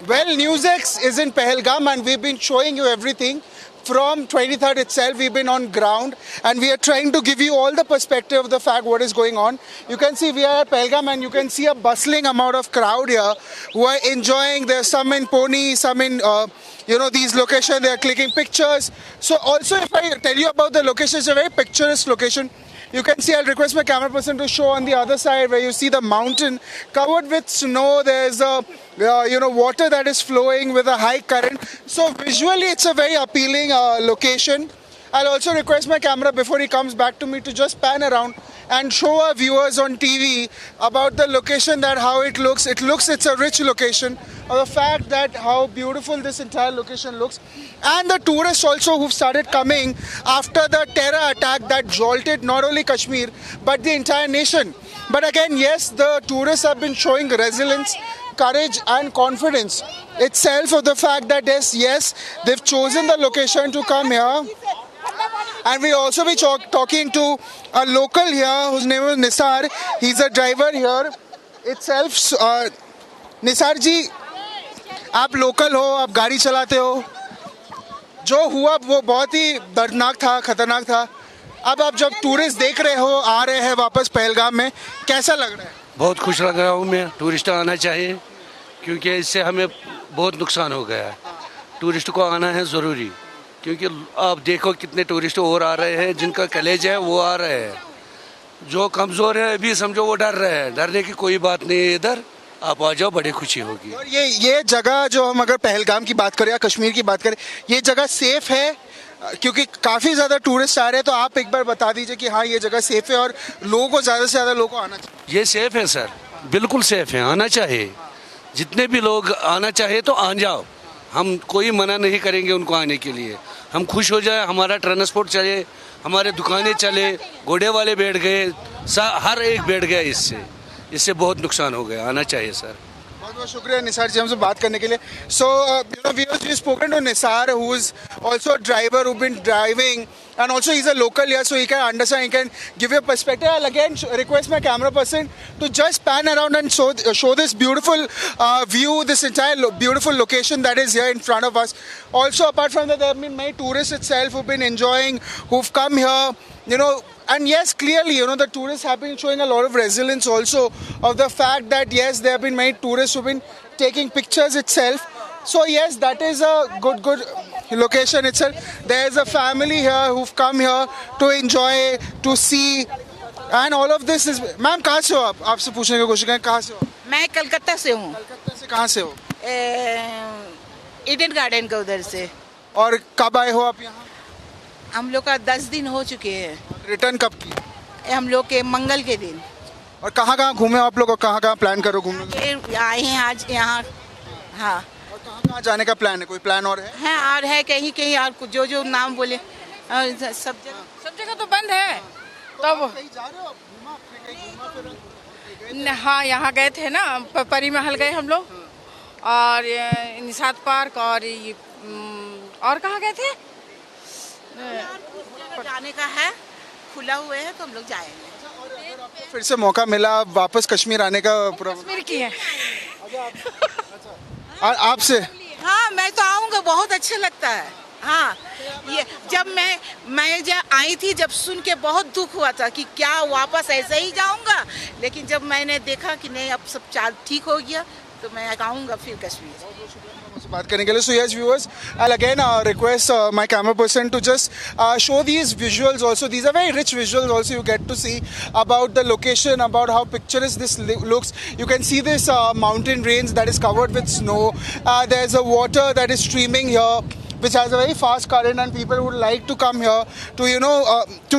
Well, NewsX is in Pahalgam and we've been showing you everything. From 23rd itself, we've been on ground and we are trying to give you all the perspective of the fact what is going on. You can see we are at Pahalgam and you can see a bustling amount of crowd here who are enjoying. There's some in Pony, some in, these locations. They are clicking pictures. So also if I tell you about the location, it's a very picturesque location. You can see, I'll request my camera person to show on the other side where you see the mountain covered with snow. There's a, water that is flowing with a high current. So visually, it's a very appealing location. I'll also request my camera before he comes back to me to just pan around and show our viewers on TV about the location, that how it looks. It's a rich location. The fact that how beautiful this entire location looks. And the tourists also who've started coming after the terror attack that jolted not only Kashmir but the entire nation. But again, yes, the tourists have been showing resilience, courage and confidence itself of the fact that yes, they've chosen the location to come here. And we also be talking to a local here whose name is Nisar. He's a driver here itself. Nisar ji, आप local हो, आप गाड़ी चलाते हो, जो हुआ वो बहुत ही दर्दनाक था, खतरनाक था. अब आप जब टूरिस्ट देख रहे हो, आ रहे हैं वापस पहलगाम में, कैसा लग रहा है? बहुत खुश लग रहा हूँ मैं. टूरिस्ट आना चाहिए क्योंकि इससे हमें बहुत नुकसान हो गया है. टूरिस्ट को आना है ज़रूरी क्योंकि आप देखो कितने टूरिस्ट और आ रहे हैं, जिनका कलेज है वो आ रहे हैं. जो कमज़ोर है अभी समझो वो डर रहे हैं. डरने की कोई बात नहीं है. इधर आप आ जाओ, बड़ी खुशी होगी. और ये जगह जो हम अगर पहलगाम की बात करें या कश्मीर की बात करें, ये जगह सेफ है क्योंकि काफ़ी ज़्यादा टूरिस्ट आ रहे हैं. तो आप एक बार बता दीजिए कि हाँ ये जगह सेफ है और लोगों को ज़्यादा से ज़्यादा लोगों को आना चाहिए. ये सेफ है सर, बिल्कुल सेफ है. आना चाहिए, जितने भी लोग आना चाहिए तो आ जाओ. हम कोई मना नहीं करेंगे उनको आने के लिए. हम खुश हो जाए, हमारा ट्रांसपोर्ट चले, हमारे दुकानें चले. घोड़े वाले बैठ गए, हर एक बैठ गया. इससे बहुत नुकसान हो गया. आना चाहिए सर. बहुत बहुत शुक्रिया निसार जी हमसे बात करने के लिए. सो we spoken to Nisar, who is also a driver who've been driving and also he's a local here, so he can understand, he can give you a perspective. I'll again request my camera person to just pan around and show this beautiful view, this entire beautiful location that is here in front of us. Also apart from that, there have been many tourists itself who've been enjoying, who've come here, and yes, clearly, the tourists have been showing a lot of resilience also of the fact that, yes, there have been many tourists who've been taking pictures itself. So, yes, that is a good location itself. There is a family here who've come here to enjoy, to see, and all of this is... Ma'am, कहाँ से हो आप? आपसे पूछने की कोशिश करें, कहाँ से हो? मैं कलकत्ता से हूँ. कलकत्ता से कहाँ से हो? ईडन गार्डन का उधर से. और कब आए हो आप यहाँ? हम लोग का 10 दिन हो चुके हैं. रिटर्न कब की? हम लोग के मंगल के दिन. और कहाँ घूमे आप लोग और कहाँ प्लान करो घूमने? आए हैं आज यहाँ. हाँ. और कहाँ जाने का प्लान है? कोई प्लान और है? और है कहीं और जो नाम बोले सब जगह तो बंद है. तब कहीं जा रहे हो आप? घूमा हाँ, यहाँ गए थे ना, परी महल गए हम लोग और निषाद पार्क और कहाँ गए थे? जाने का है, खुला हुए है तो हम लोग जाएंगे. फिर से मौका मिला वापस कश्मीर आने का? कश्मीर की है. आपसे? हाँ, मैं तो आऊँगा, बहुत अच्छा लगता है. हाँ, ये जब मैं जब आई थी, जब सुन के बहुत दुख हुआ था कि क्या वापस ऐसे ही जाऊँगा, लेकिन जब मैंने देखा कि नहीं अब सब ठीक हो गया तो मैं आऊँगा फिर कश्मीर. बात करने के लिए. So yes, viewers, I'll again request my camera person to just show these visuals also. These are very rich visuals also you get to see about the location, about how picturesque this looks. You can see this mountain range that is covered with snow. There's a water that is streaming here, which has a very fast current, and people would like to come here to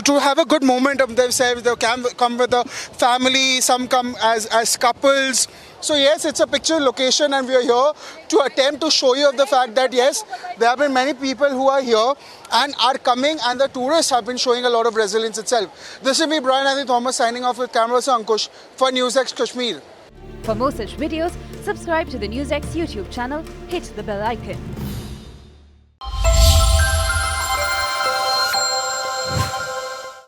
to have a good moment of themselves. They can come with a family, some come as couples. So yes, it's a picture location and we are here to attempt to show you of the fact that yes, there have been many people who are here and are coming, and the tourists have been showing a lot of resilience itself. This is me, Brian Anthony Thomas, signing off with camera person Ankush for NewsX Kashmir. For more such videos, subscribe to the NewsX YouTube channel, hit the bell icon.